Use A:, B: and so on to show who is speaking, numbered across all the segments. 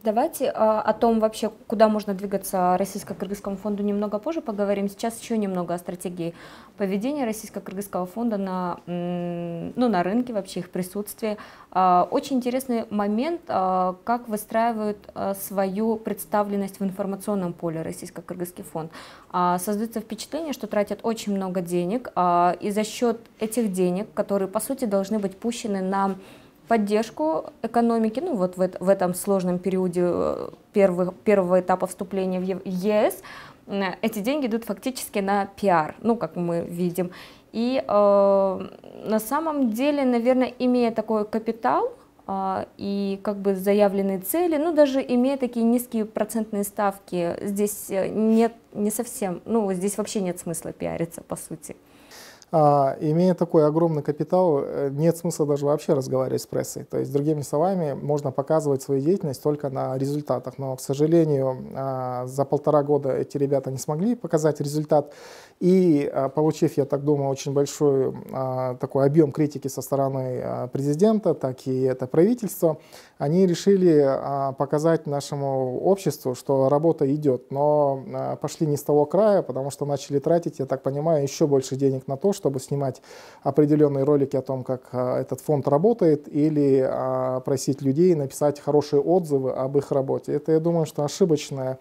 A: Давайте о том вообще, куда можно двигаться Российско-Кыргызскому фонду, немного позже поговорим. Сейчас еще немного о стратегии поведения Российско-Кыргызского фонда на рынке, вообще их присутствии. Очень интересный момент, как выстраивают свою представленность в информационном поле Российско-Кыргызский фонд. Создается впечатление, что тратят очень много денег, и за счет этих денег, которые по сути должны быть пущены на поддержку экономики, ну вот в этом сложном периоде первого этапа вступления в ЕС, эти деньги идут фактически на пиар, ну как мы видим. И на самом деле, наверное, имея такой капитал и как бы заявленные цели, ну даже имея такие низкие процентные ставки, здесь нет, не совсем, ну здесь вообще нет смысла пиариться по сути.
B: Имея такой огромный капитал, нет смысла даже вообще разговаривать с прессой. То есть, другими словами, можно показывать свою деятельность только на результатах. Но, к сожалению, за 1,5 года эти ребята не смогли показать результат. И, получив, я так думаю, очень большой такой объем критики со стороны президента, так и это правительство, они решили показать нашему обществу, что работа идет. Но пошли не с того края, потому что начали тратить, я так понимаю, еще больше денег на то, чтобы снимать определенные ролики о том, как этот фонд работает, или просить людей написать хорошие отзывы об их работе. Это, я думаю, что ошибочный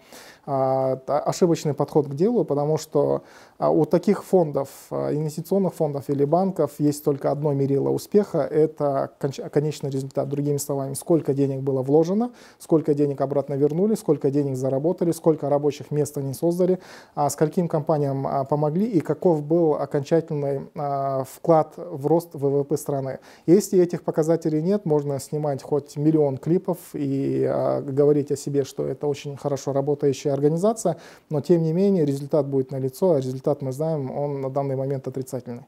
B: подход к делу, потому что у таких фондов, инвестиционных фондов или банков есть только одно мерило успеха – это конечный результат. Другими словами, сколько денег было вложено, сколько денег обратно вернули, сколько денег заработали, сколько рабочих мест они создали, скольким компаниям помогли и каков был окончательный вклад в рост ВВП страны. Если этих показателей нет, можно снимать хоть миллион клипов и говорить о себе, что это очень хорошо работающая организация, но тем не менее результат будет налицо, а результат мы знаем, он на данный момент отрицательный.